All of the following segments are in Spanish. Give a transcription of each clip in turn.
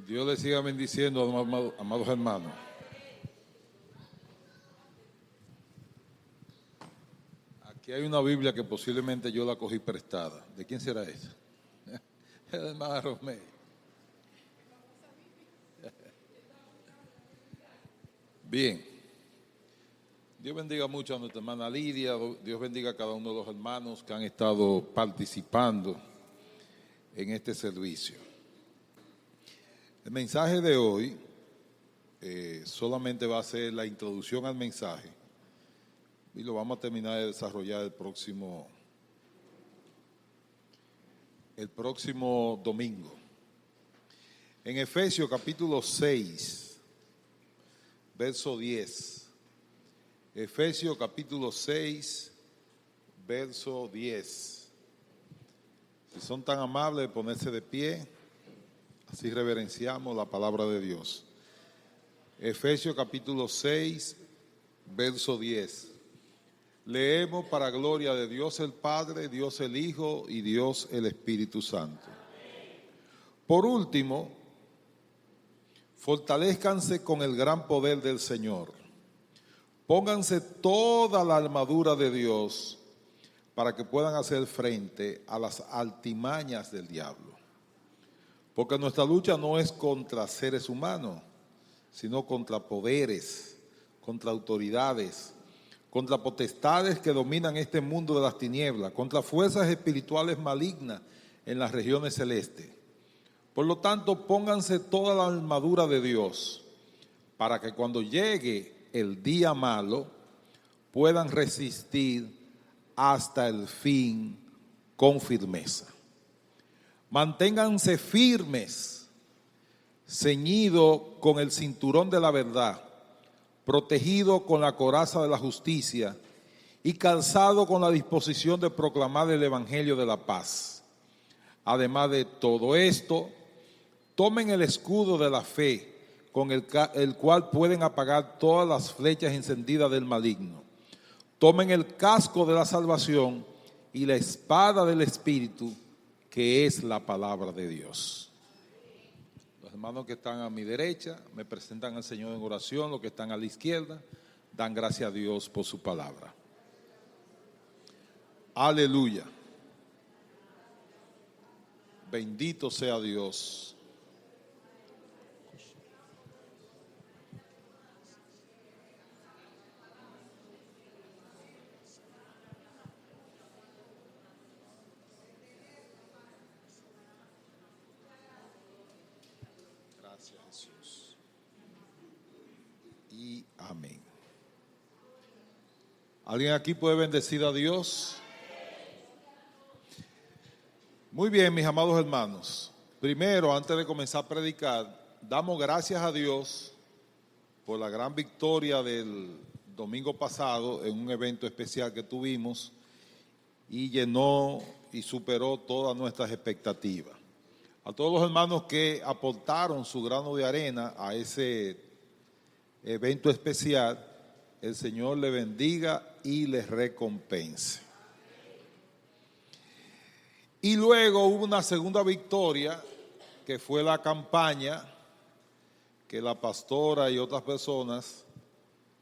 Dios les siga bendiciendo, amados hermanos. Aquí hay una Biblia que posiblemente yo la cogí prestada. ¿De quién será esa? El hermano Romeo. Bien. Dios bendiga mucho a nuestra hermana Lidia. Dios bendiga a cada uno de los hermanos que han estado participando en este servicio. El mensaje de hoy solamente va a ser la introducción al mensaje y lo vamos a terminar de desarrollar el próximo domingo. En Efesios capítulo 6, verso 10. Efesios capítulo 6, verso 10. Si son tan amables de ponerse de pie, así reverenciamos la palabra de Dios. Efesios capítulo 6, verso 10. Leemos para gloria de Dios el Padre, Dios el Hijo y Dios el Espíritu Santo. Por último, fortalezcanse con el gran poder del Señor. Pónganse toda la armadura de Dios para que puedan hacer frente a las artimañas del diablo. Porque nuestra lucha no es contra seres humanos, sino contra poderes, contra autoridades, contra potestades que dominan este mundo de las tinieblas, contra fuerzas espirituales malignas en las regiones celestes. Por lo tanto, pónganse toda la armadura de Dios para que cuando llegue el día malo puedan resistir hasta el fin con firmeza. Manténganse firmes, ceñidos con el cinturón de la verdad, protegido con la coraza de la justicia y calzado con la disposición de proclamar el evangelio de la paz. Además de todo esto, tomen el escudo de la fe, con el cual pueden apagar todas las flechas encendidas del maligno. Tomen el casco de la salvación y la espada del Espíritu, que es la palabra de Dios. Los hermanos que están a mi derecha me presentan al Señor en oración. Los que están a la izquierda dan gracias a Dios por su palabra. Aleluya. Bendito sea Dios. Gracias, Jesús. Y amén. ¿Alguien aquí puede bendecir a Dios? Muy bien, mis amados hermanos. Primero, antes de comenzar a predicar, damos gracias a Dios por la gran victoria del domingo pasado en un evento especial que tuvimos y llenó y superó todas nuestras expectativas. A todos los hermanos que aportaron su grano de arena a ese evento especial, el Señor les bendiga y les recompense. Y luego hubo una segunda victoria, que fue la campaña que la pastora y otras personas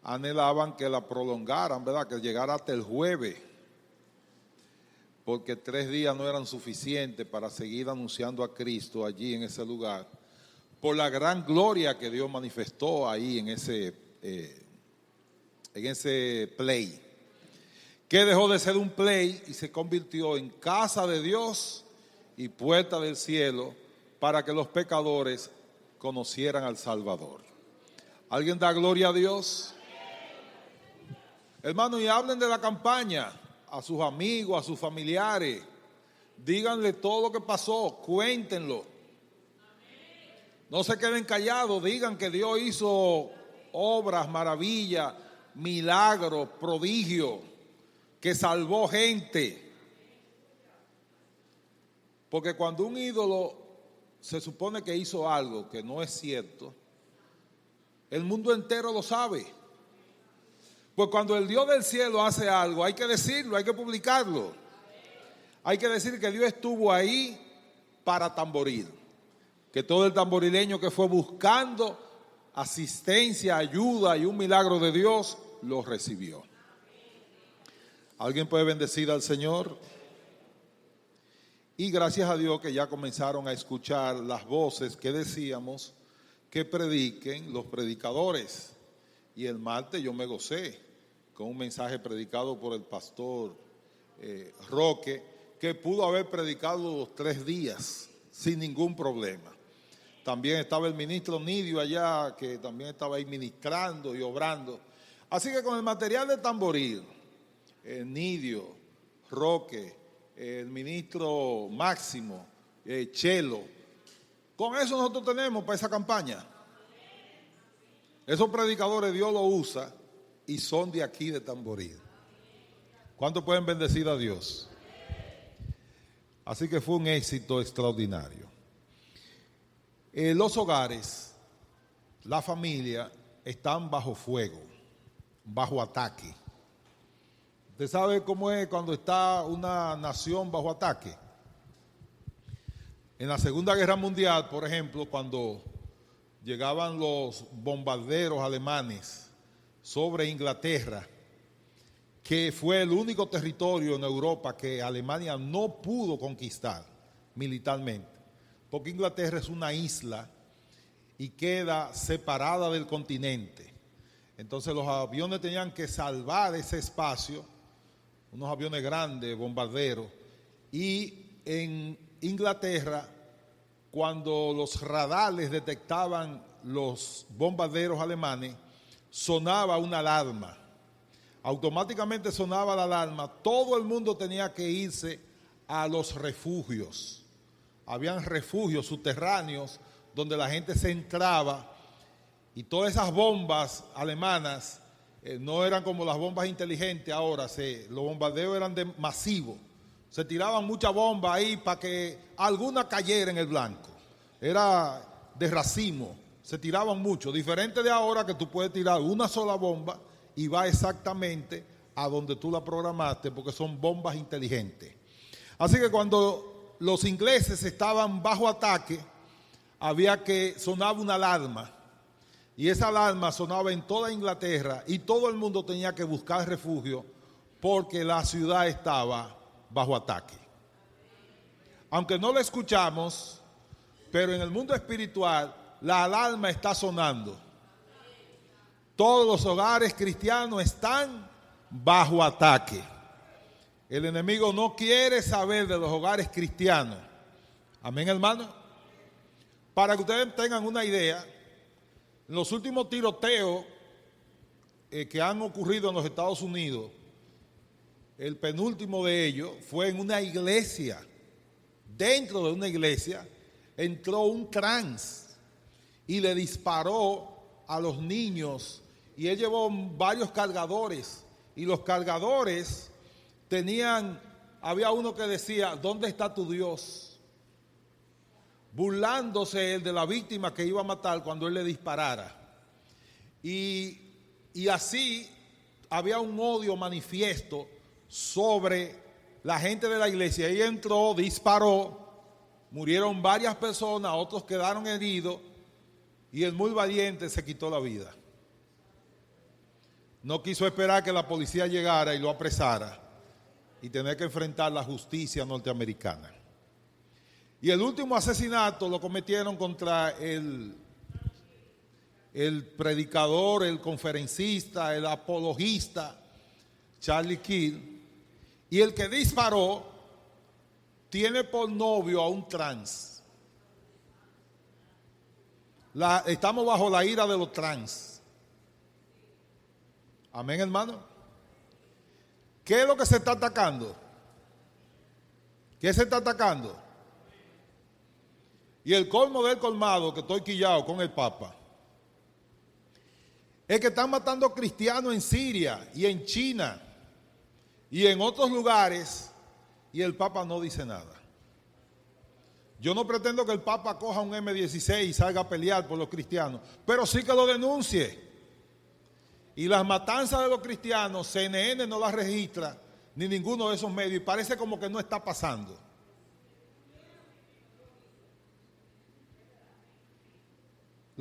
anhelaban que la prolongaran, ¿verdad? Que llegara hasta el jueves, porque 3 días no eran suficientes para seguir anunciando a Cristo allí en ese lugar, por la gran gloria que Dios manifestó ahí en ese play, que dejó de ser un play y se convirtió en casa de Dios y puerta del cielo para que los pecadores conocieran al Salvador. ¿Alguien da gloria a Dios? Hermanos, y hablen de la campaña a sus amigos, a sus familiares. Díganle todo lo que pasó, cuéntenlo. No se queden callados, digan que Dios hizo obras, maravillas, milagros, prodigios, que salvó gente. Porque cuando un ídolo se supone que hizo algo que no es cierto, el mundo entero lo sabe. Pues cuando el Dios del cielo hace algo, hay que decirlo, hay que publicarlo. Hay que decir que Dios estuvo ahí para Tamboril. que todo el tamborileño que fue buscando asistencia, ayuda y un milagro de Dios, lo recibió. ¿Alguien puede bendecir al Señor? Y gracias a Dios que ya comenzaron a escuchar las voces que decíamos que prediquen los predicadores. Y el martes yo me gocé con un mensaje predicado por el pastor Roque, que pudo haber predicado los 3 días sin ningún problema. También estaba el ministro Nidio allá, que también estaba ahí ministrando y obrando. Así que con el material de tamboril, Nidio, Roque, el ministro Máximo, Chelo, con eso nosotros tenemos para esa campaña. Esos predicadores Dios los usa y son de aquí de Tamboril. ¿Cuántos pueden bendecir a Dios? Así que fue un éxito extraordinario. Los hogares, la familia, están bajo fuego, bajo ataque. ¿Usted sabe cómo es cuando está una nación bajo ataque? En la Segunda Guerra Mundial, por ejemplo, cuando llegaban los bombarderos alemanes sobre Inglaterra, que fue el único territorio en Europa que Alemania no pudo conquistar militarmente, porque Inglaterra es una isla y queda separada del continente. Entonces los aviones tenían que salvar ese espacio, unos aviones grandes, bombarderos, y en Inglaterra, cuando los radares detectaban los bombarderos alemanes, sonaba una alarma. Automáticamente sonaba la alarma, todo el mundo tenía que irse a los refugios. Habían refugios subterráneos donde la gente se entraba y todas esas bombas alemanas no eran como las bombas inteligentes ahora, los bombardeos eran masivos. Se tiraban muchas bombas ahí para que alguna cayera en el blanco. Era de racimo, se tiraban mucho. Diferente de ahora que tú puedes tirar una sola bomba y va exactamente a donde tú la programaste porque son bombas inteligentes. Así que cuando los ingleses estaban bajo ataque, había que sonar una alarma. Y esa alarma sonaba en toda Inglaterra y todo el mundo tenía que buscar refugio porque la ciudad estaba bajo ataque. Aunque no lo escuchamos, pero en el mundo espiritual la alarma está sonando. Todos los hogares cristianos están bajo ataque. El enemigo no quiere saber de los hogares cristianos. Amén, hermano. Para que ustedes tengan una idea, en los últimos tiroteos que han ocurrido en los Estados Unidos, el penúltimo de ellos fue en una iglesia. Dentro de una iglesia entró un trans y le disparó a los niños y él llevó varios cargadores y los cargadores había uno que decía, ¿dónde está tu Dios? Burlándose él de la víctima que iba a matar cuando él le disparara. Y así había un odio manifiesto sobre la gente de la iglesia. Ella entró, disparó, murieron varias personas, otros quedaron heridos y el muy valiente se quitó la vida. No quiso esperar que la policía llegara y lo apresara y tener que enfrentar la justicia norteamericana. Y el último asesinato lo cometieron contra el predicador, el conferencista, el apologista Charlie Kirk. Y el que disparó tiene por novio a un trans. Estamos bajo la ira de los trans. Amén, hermano. ¿Qué es lo que se está atacando? ¿Qué se está atacando? Y el colmo del colmado, que estoy quillado con el Papa, es que están matando cristianos en Siria y en China y en otros lugares y el Papa no dice nada. Yo no pretendo que el Papa coja un M16 y salga a pelear por los cristianos, pero sí que lo denuncie. Y las matanzas de los cristianos, CNN no las registra, ni ninguno de esos medios, y parece como que no está pasando.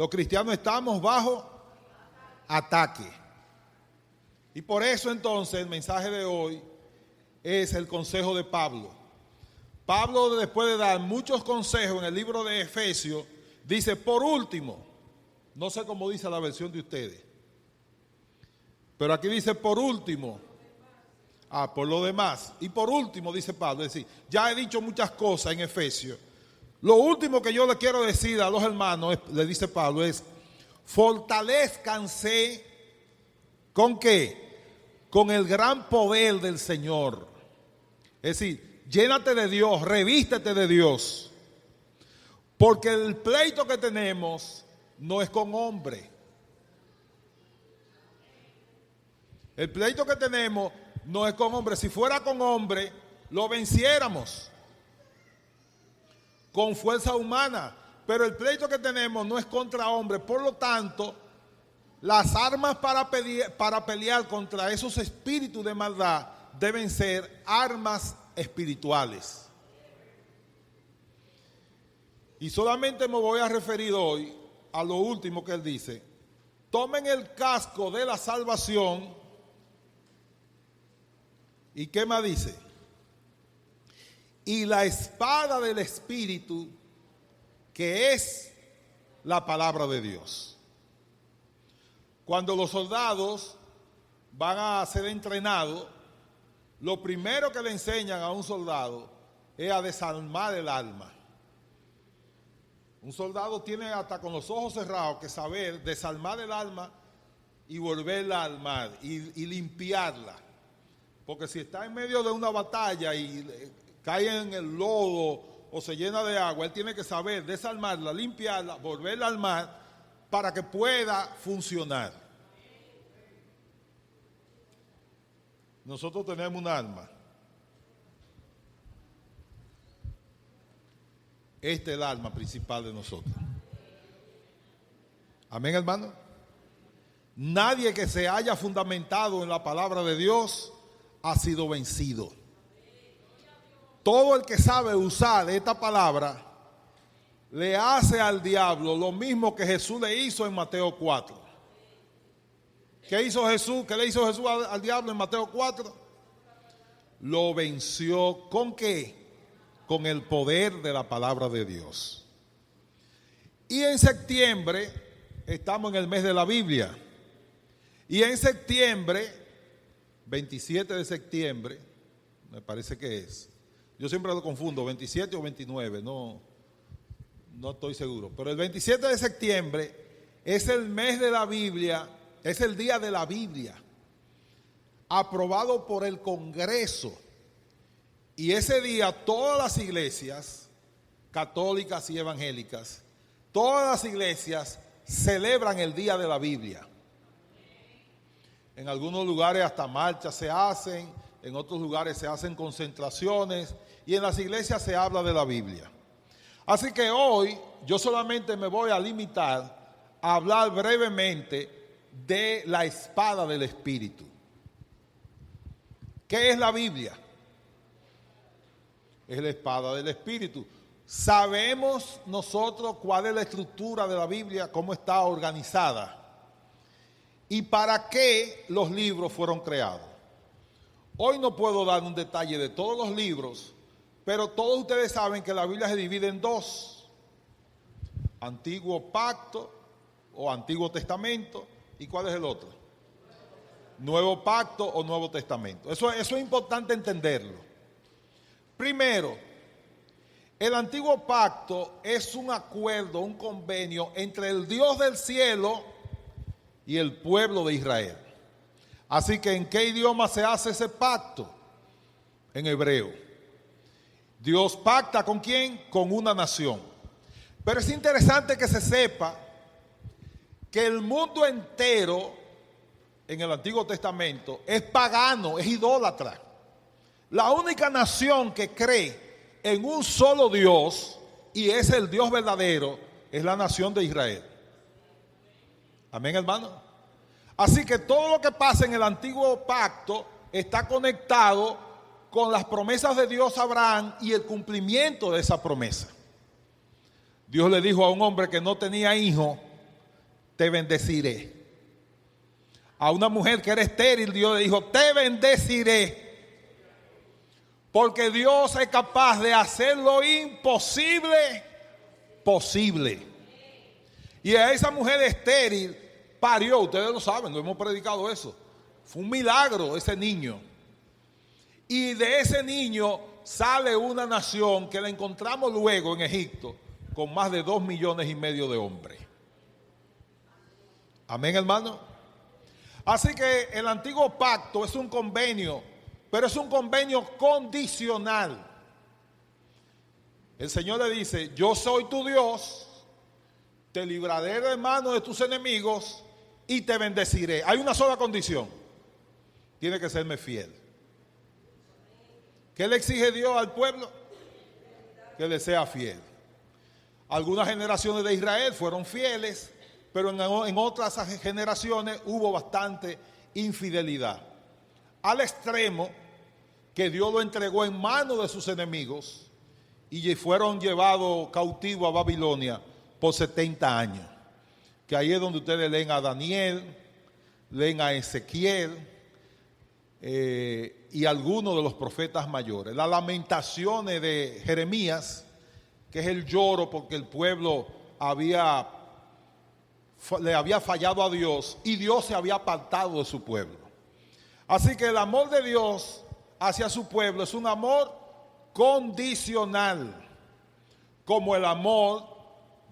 Los cristianos estamos bajo ataque. Y por eso entonces el mensaje de hoy es el consejo de Pablo. Pablo, después de dar muchos consejos en el libro de Efesios, dice, por último, no sé cómo dice la versión de ustedes, pero aquí dice por último, por lo demás. Y por último, dice Pablo, es decir, ya he dicho muchas cosas en Efesios. Lo último que yo le quiero decir a los hermanos, le dice Pablo, es fortalezcanse ¿con qué? Con el gran poder del Señor. Es decir, llénate de Dios, revístete de Dios. Porque el pleito que tenemos no es con hombre. El pleito que tenemos no es con hombre. Si fuera con hombre, lo venciéramos con fuerza humana. Pero el pleito que tenemos no es contra hombre. Por lo tanto, las armas para pelear contra esos espíritus de maldad deben ser armas espirituales. Y solamente me voy a referir hoy a lo último que él dice. Tomen el casco de la salvación. ¿Y qué más dice? Y la espada del Espíritu, que es la palabra de Dios. Cuando los soldados van a ser entrenados, lo primero que le enseñan a un soldado es a desarmar el alma. Un soldado tiene hasta con los ojos cerrados que saber desarmar el alma y volverla a armar y limpiarla. Porque si está en medio de una batalla y cae en el lodo o se llena de agua, él tiene que saber desarmarla, limpiarla, volverla a armar para que pueda funcionar. Nosotros tenemos un arma. Esta es el arma principal de nosotros. Amén, hermano. Nadie que se haya fundamentado en la palabra de Dios ha sido vencido. Todo el que sabe usar esta palabra le hace al diablo lo mismo que Jesús le hizo en Mateo 4. ¿Qué hizo Jesús? ¿Qué le hizo Jesús al diablo en Mateo 4? Lo venció ¿con qué? Con el poder de la palabra de Dios. Y en septiembre, estamos en el mes de la Biblia. Y en septiembre, 27 de septiembre, me parece que es. Yo siempre lo confundo, 27 o 29, no estoy seguro. Pero el 27 de septiembre es el mes de la Biblia, es el día de la Biblia, aprobado por el Congreso. Y ese día todas las iglesias, católicas y evangélicas, todas las iglesias celebran el día de la Biblia. En algunos lugares hasta marchas se hacen, en otros lugares se hacen concentraciones y en las iglesias se habla de la Biblia. Así que hoy yo solamente me voy a limitar a hablar brevemente de la espada del Espíritu. ¿Qué es la Biblia? Es la espada del Espíritu. Sabemos nosotros cuál es la estructura de la Biblia, cómo está organizada y para qué los libros fueron creados. Hoy no puedo dar un detalle de todos los libros, pero todos ustedes saben que la Biblia se divide en dos: Antiguo Pacto o Antiguo Testamento. ¿Y cuál es el otro? Nuevo Pacto o Nuevo Testamento. Eso es importante entenderlo. Primero, el Antiguo Pacto es un acuerdo, un convenio entre el Dios del cielo y el pueblo de Israel. Así que ¿en qué idioma se hace ese pacto? En hebreo. Dios pacta ¿con quién? Con una nación. Pero es interesante que se sepa que el mundo entero en el Antiguo Testamento es pagano, es idólatra. La única nación que cree en un solo Dios y es el Dios verdadero es la nación de Israel. Amén, hermano. Así que todo lo que pasa en el Antiguo Pacto está conectado con las promesas de Dios a Abraham y el cumplimiento de esa promesa. Dios le dijo a un hombre que no tenía hijo te bendeciré. A una mujer que era estéril, Dios le dijo, te bendeciré. Porque Dios es capaz de hacer lo imposible posible. Y a esa mujer estéril parió, ustedes lo saben, lo hemos predicado eso. Fue un milagro ese niño. Y de ese niño sale una nación que la encontramos luego en Egipto con más de 2,5 millones de hombres. Amén, hermano. Así que el antiguo pacto es un convenio, pero es un convenio condicional. El Señor le dice, yo soy tu Dios, te libraré de manos de tus enemigos y te bendeciré. Hay una sola condición, tiene que serme fiel. ¿Qué le exige Dios al pueblo? Que le sea fiel. Algunas generaciones de Israel fueron fieles, pero en otras generaciones hubo bastante infidelidad. Al extremo que Dios lo entregó en manos de sus enemigos y fueron llevados cautivos a Babilonia por 70 años. Que ahí es donde ustedes leen a Daniel, leen a Ezequiel y algunos de los profetas mayores. Las lamentaciones de Jeremías, que es el lloro porque el pueblo le había fallado a Dios y Dios se había apartado de su pueblo. Así que el amor de Dios hacia su pueblo es un amor condicional, como el amor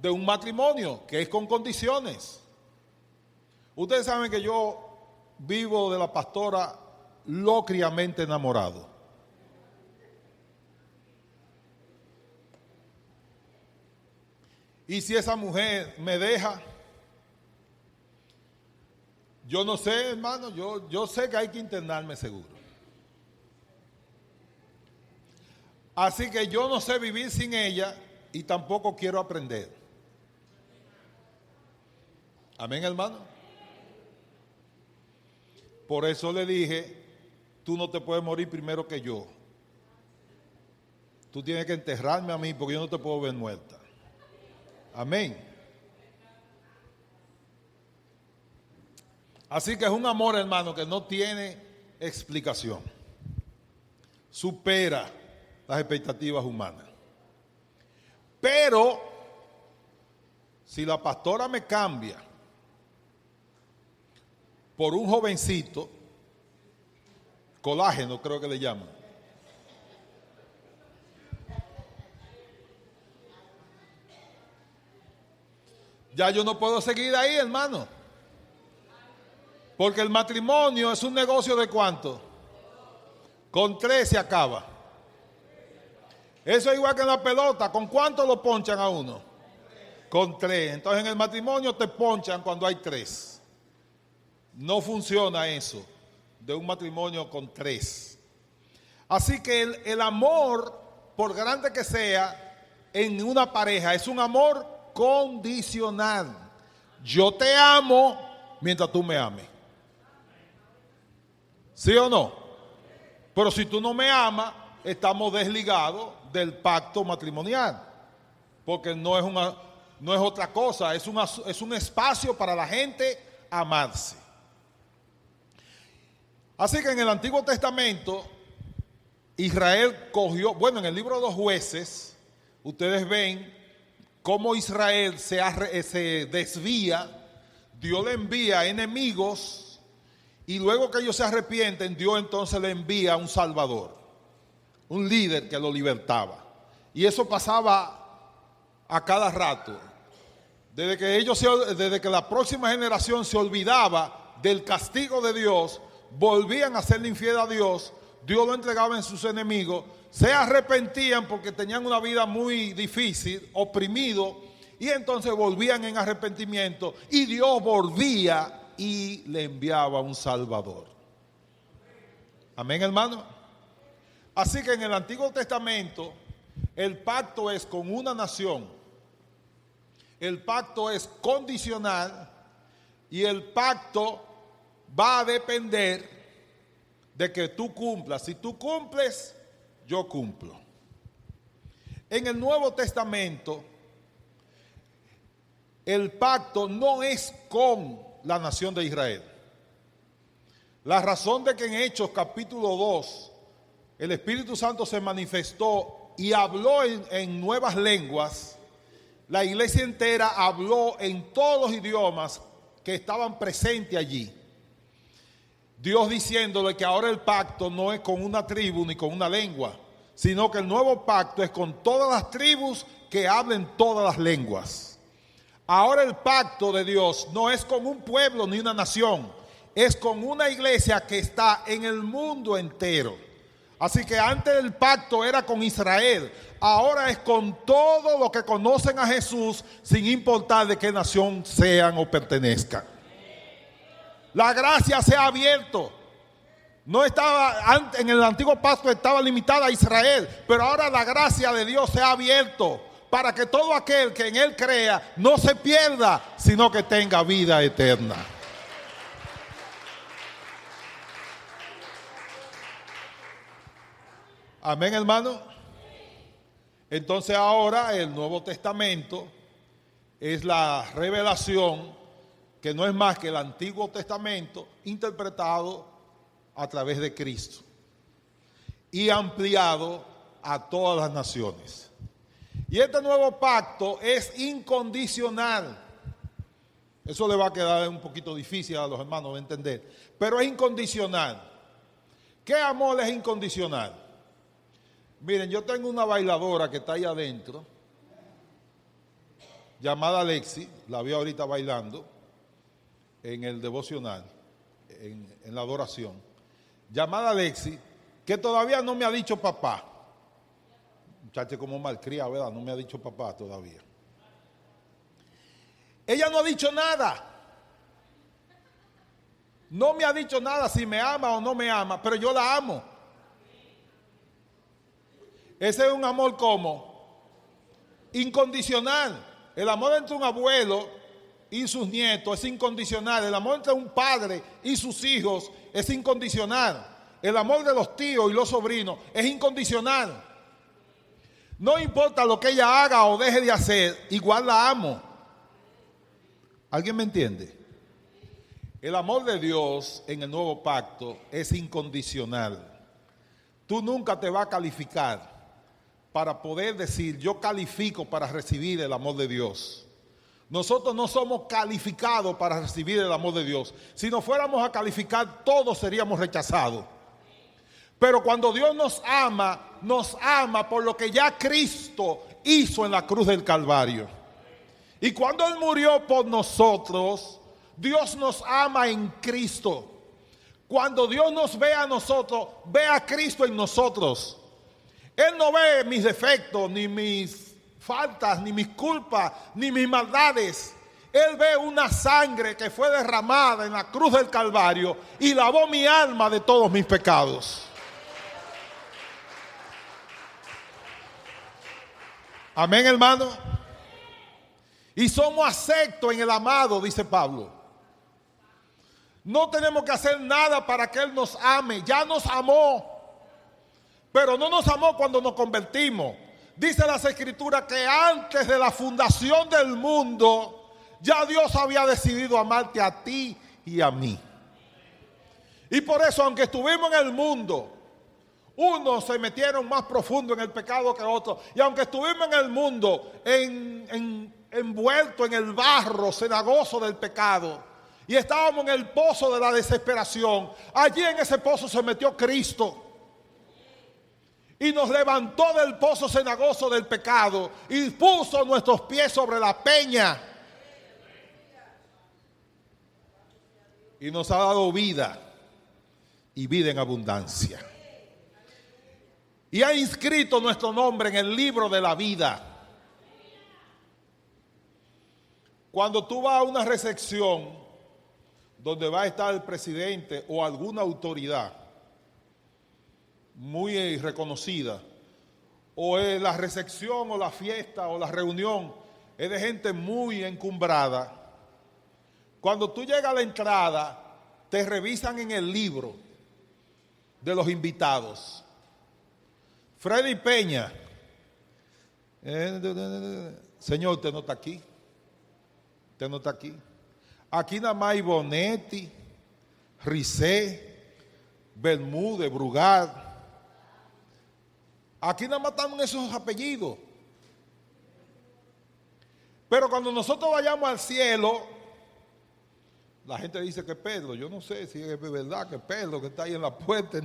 de un matrimonio, que es con condiciones. Ustedes saben que yo vivo de la pastora locriamente enamorado. Y si esa mujer me deja, yo no sé, hermano, yo sé que hay que internarme seguro. Así que yo no sé vivir sin ella y tampoco quiero aprender. Amén, hermano. Por eso le dije, tú no te puedes morir primero que yo. Tú tienes que enterrarme a mí porque yo no te puedo ver muerta. Amén. Así que es un amor, hermano, que no tiene explicación. Supera las expectativas humanas. Pero, si la pastora me cambia por un jovencito, colágeno creo que le llaman, ya yo no puedo seguir ahí, hermano. Porque el matrimonio es un negocio de ¿cuánto? Con 3 se acaba. Eso es igual que en la pelota. ¿Con cuánto lo ponchan a uno? Con 3. Entonces en el matrimonio te ponchan cuando hay 3. No funciona eso de un matrimonio con 3. Así que el amor, por grande que sea, en una pareja es un amor condicional. Yo te amo mientras tú me ames. ¿Sí o no? Pero si tú no me amas, estamos desligados del pacto matrimonial. Porque no es otra cosa, es un espacio para la gente amarse. Así que en el Antiguo Testamento, Israel cogió, bueno, en el libro de los Jueces, ustedes ven cómo Israel se desvía, Dios le envía enemigos y luego que ellos se arrepienten, Dios entonces le envía un Salvador, un líder que lo libertaba. Y eso pasaba a cada rato. Desde que la próxima generación se olvidaba del castigo de Dios, volvían a serle infiel a Dios, Dios lo entregaba en sus enemigos, se arrepentían porque tenían una vida muy difícil, oprimido, y entonces volvían en arrepentimiento y Dios volvía y le enviaba un Salvador. Amén, hermano. Así que en el Antiguo Testamento el pacto es con una nación, el pacto es condicional y el pacto va a depender de que tú cumplas. Si tú cumples, yo cumplo. En el Nuevo Testamento, el pacto no es con la nación de Israel. La razón de que en Hechos capítulo 2 el Espíritu Santo se manifestó y habló en nuevas lenguas, la iglesia entera habló en todos los idiomas que estaban presentes allí. Dios diciéndole que ahora el pacto no es con una tribu ni con una lengua, sino que el nuevo pacto es con todas las tribus que hablen todas las lenguas. Ahora el pacto de Dios no es con un pueblo ni una nación, es con una iglesia que está en el mundo entero. Así que antes el pacto era con Israel, ahora es con todos los que conocen a Jesús, sin importar de qué nación sean o pertenezcan. La gracia se ha abierto. No estaba antes, en el antiguo pacto estaba limitada a Israel, pero ahora la gracia de Dios se ha abierto para que todo aquel que en él crea no se pierda, sino que tenga vida eterna. Amén, hermano. Entonces ahora el Nuevo Testamento es la revelación que no es más que el Antiguo Testamento interpretado a través de Cristo y ampliado a todas las naciones. Y este nuevo pacto es incondicional. Eso le va a quedar un poquito difícil a los hermanos de entender, pero es incondicional. ¿Qué amor es incondicional? Miren, yo tengo una bailadora que está ahí adentro, llamada Alexi, la vi ahorita bailando en el devocional, en la adoración, llamada Alexi, que todavía no me ha dicho papá. Muchacha como malcriada, ¿verdad? No me ha dicho papá todavía. Ella no ha dicho nada. No me ha dicho nada si me ama o no me ama, pero yo la amo. Ese es un amor como incondicional. El amor entre un abuelo y sus nietos es incondicional. El amor entre un padre y sus hijos es incondicional. El amor de los tíos y los sobrinos es incondicional. No importa lo que ella haga o deje de hacer, igual la amo. ¿Alguien me entiende? El amor de Dios en el nuevo pacto es incondicional. Tú nunca te vas a calificar para poder decir, yo califico para recibir el amor de Dios. Nosotros no somos calificados para recibir el amor de Dios. Si nos fuéramos a calificar, todos seríamos rechazados. Pero cuando Dios nos ama por lo que ya Cristo hizo en la cruz del Calvario. Y cuando Él murió por nosotros, Dios nos ama en Cristo. Cuando Dios nos ve a nosotros, ve a Cristo en nosotros. Él no ve mis defectos, ni mis faltas, ni mis culpas, ni mis maldades. Él ve una sangre que fue derramada en la cruz del Calvario y lavó mi alma de todos mis pecados. Amén, hermano. Y somos aceptos en el amado, dice Pablo. No tenemos que hacer nada para que Él nos ame. Ya nos amó. Pero no nos amó cuando nos convertimos. Dice las Escrituras que antes de la fundación del mundo, ya Dios había decidido amarte a ti y a mí. Y por eso, aunque estuvimos en el mundo, unos se metieron más profundo en el pecado que otros. Y aunque estuvimos en el mundo, envueltos en el barro cenagoso del pecado, y estábamos en el pozo de la desesperación, allí en ese pozo se metió Cristo. Y nos levantó del pozo cenagoso del pecado y puso nuestros pies sobre la peña. Y nos ha dado vida y vida en abundancia. Y ha inscrito nuestro nombre en el libro de la vida. Cuando tú vas a una recepción donde va a estar el presidente o alguna autoridad muy reconocida, o la recepción o la fiesta o la reunión es de gente muy encumbrada, cuando tú llegas a la entrada te revisan en el libro de los invitados. Freddy Peña, señor, usted no está aquí. Usted no está aquí. Aquí nada más hay Bonetti, Risé, Bermúdez, Brugal. Aquí nada más están esos apellidos. Pero cuando nosotros vayamos al cielo, la gente dice que Pedro, yo no sé si es verdad que Pedro que está ahí en la puerta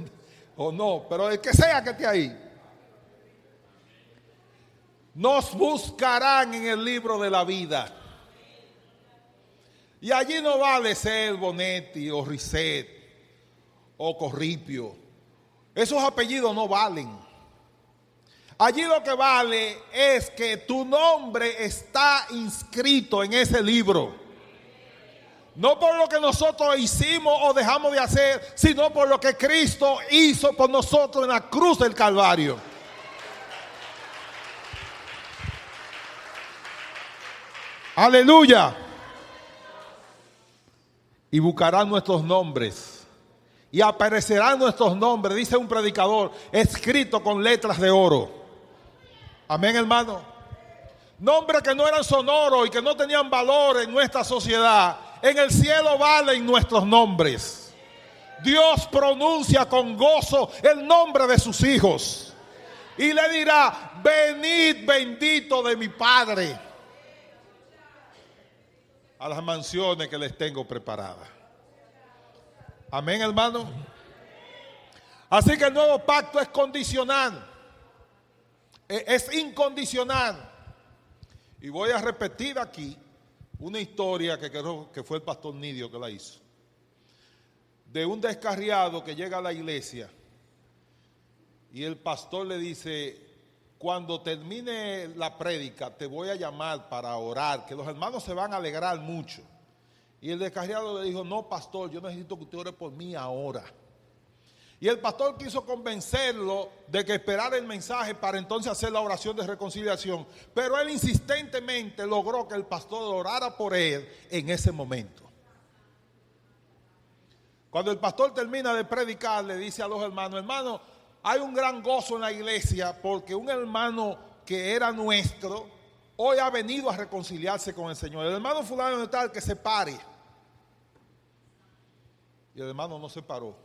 o no, pero el que sea que esté ahí, nos buscarán en el libro de la vida. Y allí no vale ser Bonetti o Risset o Corripio. Esos apellidos no valen. Allí lo que vale es que tu nombre está inscrito en ese libro. No por lo que nosotros hicimos o dejamos de hacer, sino por lo que Cristo hizo por nosotros en la cruz del Calvario. Aleluya. Y buscarán nuestros nombres. Y aparecerán nuestros nombres, dice un predicador, escrito con letras de oro. Amén, hermano. Nombres que no eran sonoros y que no tenían valor en nuestra sociedad. En el cielo valen nuestros nombres. Dios pronuncia con gozo el nombre de sus hijos. Y le dirá, venid bendito de mi Padre a las mansiones que les tengo preparadas. Amén, hermano. Así que el nuevo pacto es condicional. Es incondicional. Y voy a repetir aquí una historia que creo que fue el pastor Nidio que la hizo. De un descarriado que llega a la iglesia y el pastor le dice, cuando termine la prédica te voy a llamar para orar, que los hermanos se van a alegrar mucho. Y el descarriado le dijo, no pastor, yo necesito que usted ore por mí ahora. Y el pastor quiso convencerlo de que esperara el mensaje para entonces hacer la oración de reconciliación. Pero él insistentemente logró que el pastor orara por él en ese momento. Cuando el pastor termina de predicar, le dice a los hermanos, hermanos, hay un gran gozo en la iglesia porque un hermano que era nuestro, hoy ha venido a reconciliarse con el Señor. El hermano fulano de tal que se pare. Y el hermano no se paró.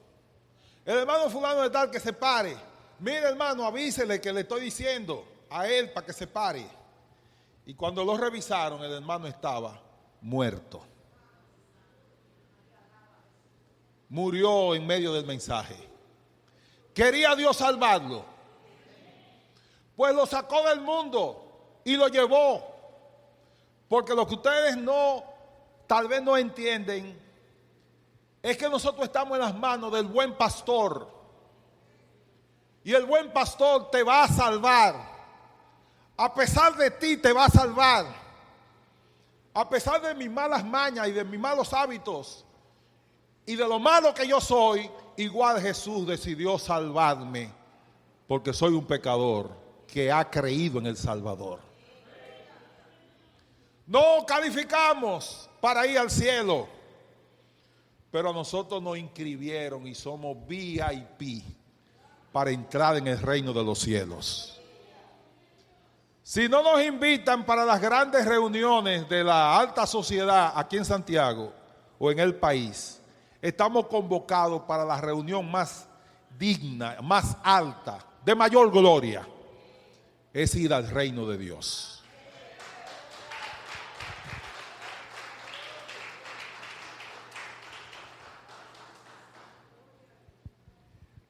El hermano fulano de tal que se pare. Mire, hermano, avísele que le estoy diciendo a él para que se pare. Y cuando lo revisaron, el hermano estaba muerto. Murió en medio del mensaje. ¿Quería Dios salvarlo? Pues lo sacó del mundo y lo llevó. Porque lo que ustedes tal vez no entienden, es que nosotros estamos en las manos del buen pastor. Y el buen pastor te va a salvar. A pesar de ti te va a salvar. A pesar de mis malas mañas y de mis malos hábitos y de lo malo que yo soy, igual Jesús decidió salvarme porque soy un pecador que ha creído en el Salvador. No calificamos para ir al cielo, pero a nosotros nos inscribieron y somos VIP para entrar en el reino de los cielos. Si no nos invitan para las grandes reuniones de la alta sociedad aquí en Santiago o en el país, estamos convocados para la reunión más digna, más alta, de mayor gloria, es ir al reino de Dios.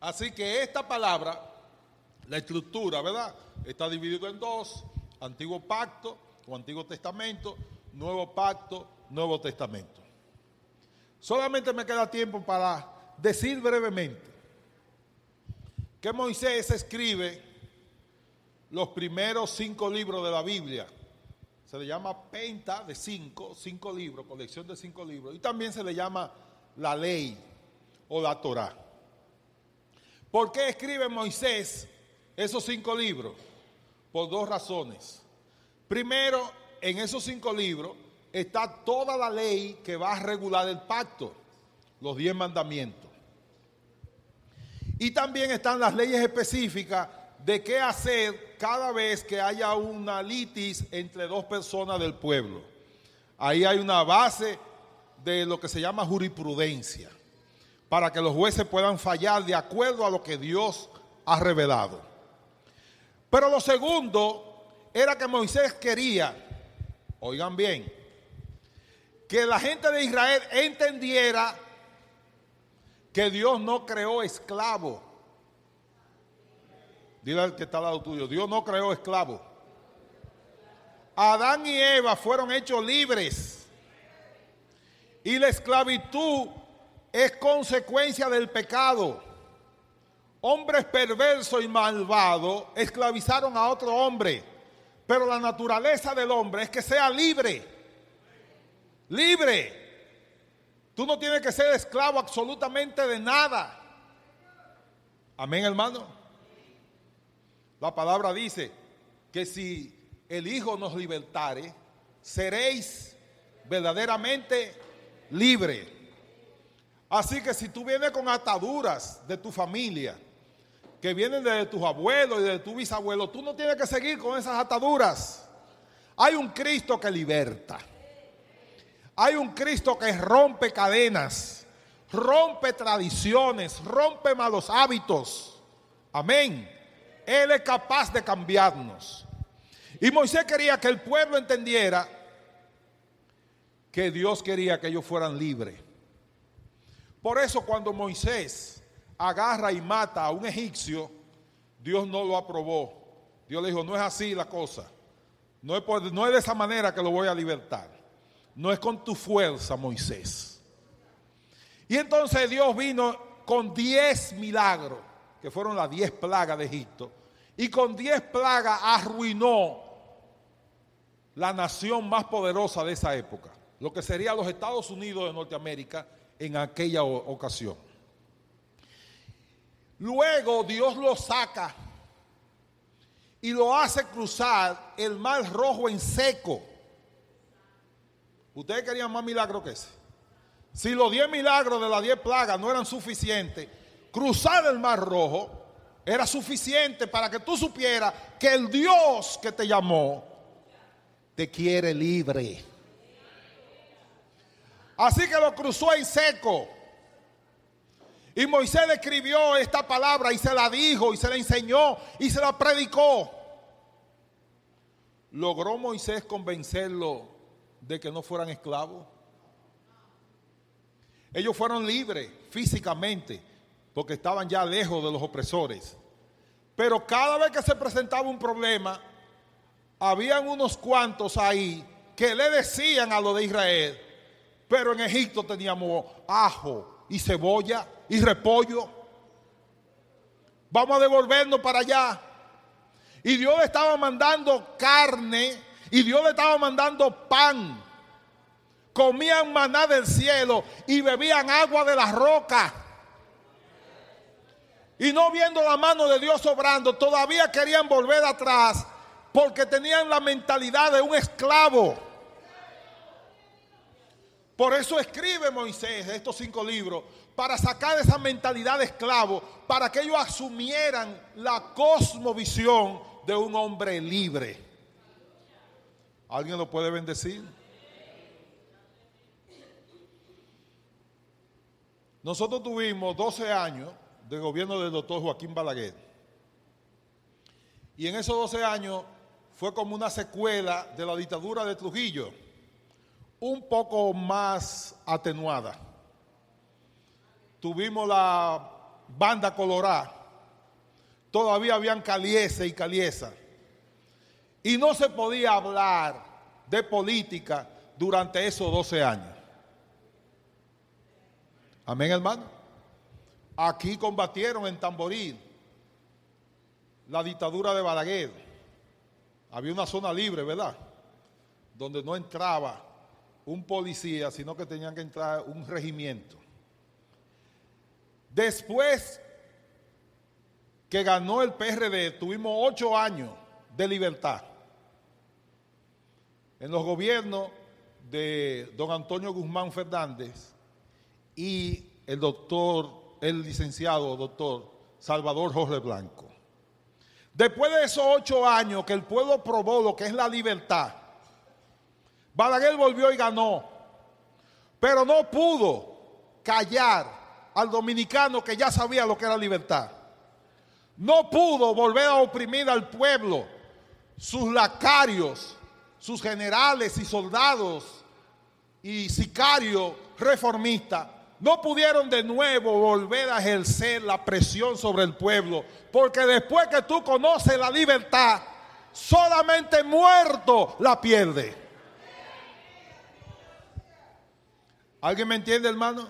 Así que esta palabra, la estructura, ¿verdad? Está dividido en dos: Antiguo Pacto o Antiguo Testamento, Nuevo Pacto, Nuevo Testamento. Solamente me queda tiempo para decir brevemente que Moisés escribe los primeros 5 libros de la Biblia. Se le llama Penta de 5 libros, colección de 5 libros. Y también se le llama la ley o la Torá. ¿Por qué escribe Moisés esos 5 libros? Por 2 razones. Primero, en esos 5 libros está toda la ley que va a regular el pacto, los 10 mandamientos. Y también están las leyes específicas de qué hacer cada vez que haya una litis entre 2 personas del pueblo. Ahí hay una base de lo que se llama jurisprudencia, para que los jueces puedan fallar de acuerdo a lo que Dios ha revelado. Pero lo segundo era que Moisés quería, oigan bien, que la gente de Israel entendiera que Dios no creó esclavos. Dile al que está al lado tuyo, Dios no creó esclavos. Adán y Eva fueron hechos libres. Y la esclavitud es consecuencia del pecado. Hombres perversos y malvados esclavizaron a otro hombre. Pero la naturaleza del hombre es que sea libre. Libre. Tú no tienes que ser esclavo absolutamente de nada. Amén, hermano. La palabra dice que si el Hijo nos libertare, seréis verdaderamente libres. Así que si tú vienes con ataduras de tu familia, que vienen de tus abuelos y de tu bisabuelo, tú no tienes que seguir con esas ataduras. Hay un Cristo que liberta. Hay un Cristo que rompe cadenas, rompe tradiciones, rompe malos hábitos. Amén. Él es capaz de cambiarnos. Y Moisés quería que el pueblo entendiera que Dios quería que ellos fueran libres. Por eso cuando Moisés agarra y mata a un egipcio, Dios no lo aprobó. Dios le dijo, no es así la cosa. No es de esa manera que lo voy a libertar. No es con tu fuerza, Moisés. Y entonces Dios vino con 10 milagros, que fueron las 10 plagas de Egipto. Y con 10 plagas arruinó la nación más poderosa de esa época, lo que sería los Estados Unidos de Norteamérica en aquella ocasión. Luego Dios lo saca y lo hace cruzar el Mar Rojo en seco. ¿Ustedes querían más milagros que ese? Si los 10 milagros de las 10 plagas no eran suficientes, cruzar el Mar Rojo era suficiente para que tú supieras que el Dios que te llamó te quiere libre. Así que lo cruzó en seco. Y Moisés le escribió esta palabra y se la dijo y se la enseñó y se la predicó. ¿Logró Moisés convencerlo de que no fueran esclavos? Ellos fueron libres físicamente porque estaban ya lejos de los opresores. Pero cada vez que se presentaba un problema, habían unos cuantos ahí que le decían a los de Israel, pero en Egipto teníamos ajo y cebolla y repollo. Vamos a devolvernos para allá. Y Dios le estaba mandando carne y Dios le estaba mandando pan. Comían maná del cielo y bebían agua de las rocas. Y no viendo la mano de Dios obrando, todavía querían volver atrás porque tenían la mentalidad de un esclavo. Por eso escribe Moisés estos 5 libros, para sacar esa mentalidad de esclavo, para que ellos asumieran la cosmovisión de un hombre libre. ¿Alguien lo puede bendecir? Nosotros tuvimos 12 años de gobierno del doctor Joaquín Balaguer. Y en esos 12 años fue como una secuela de la dictadura de Trujillo, un poco más atenuada. Tuvimos la banda colorada, todavía habían Caliesa y Caliesa. Y no se podía hablar de política durante esos 12 años. Amén, hermano. Aquí combatieron en Tamboril la dictadura de Balaguer. Había una zona libre, ¿verdad? Donde no entraba un policía, sino que tenían que entrar un regimiento. Después que ganó el PRD, tuvimos 8 años de libertad. En los gobiernos de don Antonio Guzmán Fernández y el licenciado doctor Salvador Jorge Blanco. Después de esos 8 años que el pueblo probó lo que es la libertad, Balaguer volvió y ganó, pero no pudo callar al dominicano que ya sabía lo que era libertad. No pudo volver a oprimir al pueblo, sus lacarios, sus generales y soldados y sicarios reformistas. No pudieron de nuevo volver a ejercer la presión sobre el pueblo, porque después que tú conoces la libertad, solamente muerto la pierde. ¿Alguien me entiende, hermano?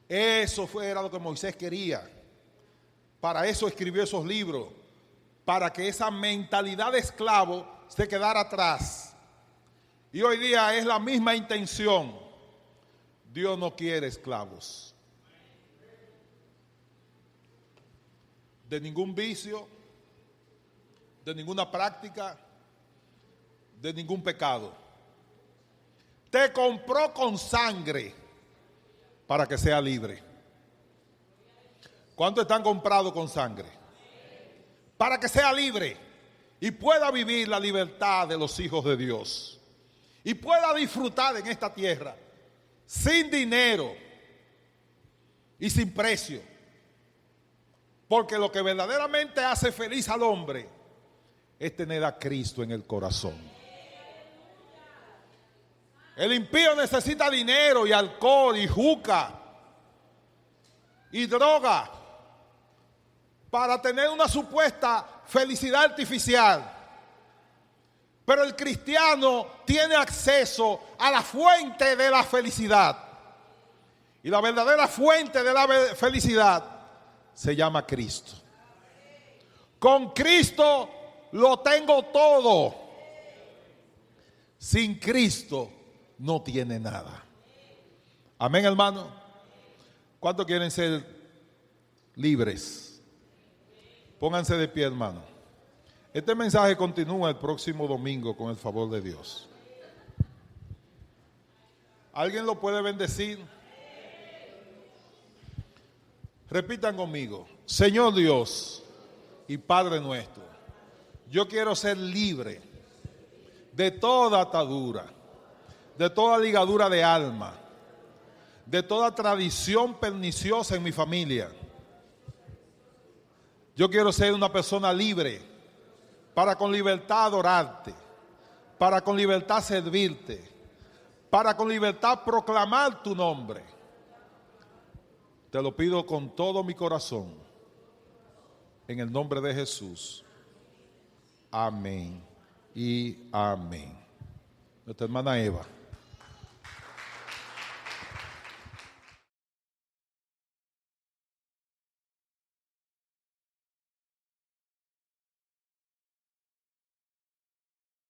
Eso era lo que Moisés quería. Para eso escribió esos libros, para que esa mentalidad de esclavo se quedara atrás. Y hoy día es la misma intención. Dios no quiere esclavos de ningún vicio, de ninguna práctica, de ningún pecado. Te compró con sangre para que sea libre. ¿Cuántos están comprados con sangre? Para que sea libre y pueda vivir la libertad de los hijos de Dios y pueda disfrutar en esta tierra sin dinero y sin precio, porque lo que verdaderamente hace feliz al hombre es tener a Cristo en el corazón. El impío necesita dinero y alcohol y juca y droga para tener una supuesta felicidad artificial. Pero el cristiano tiene acceso a la fuente de la felicidad. Y la verdadera fuente de la felicidad se llama Cristo. Con Cristo lo tengo todo. Sin Cristo no tiene nada. Amén, hermano. ¿Cuántos quieren ser libres? Pónganse de pie, hermano. Este mensaje continúa el próximo domingo con el favor de Dios. ¿Alguien lo puede bendecir? Repitan conmigo: Señor Dios y Padre nuestro, yo quiero ser libre de toda atadura, de toda ligadura de alma, de toda tradición perniciosa en mi familia. Yo quiero ser una persona libre para con libertad adorarte, para con libertad servirte, para con libertad proclamar tu nombre. Te lo pido con todo mi corazón, en el nombre de Jesús. Amén y amén. Nuestra hermana Eva.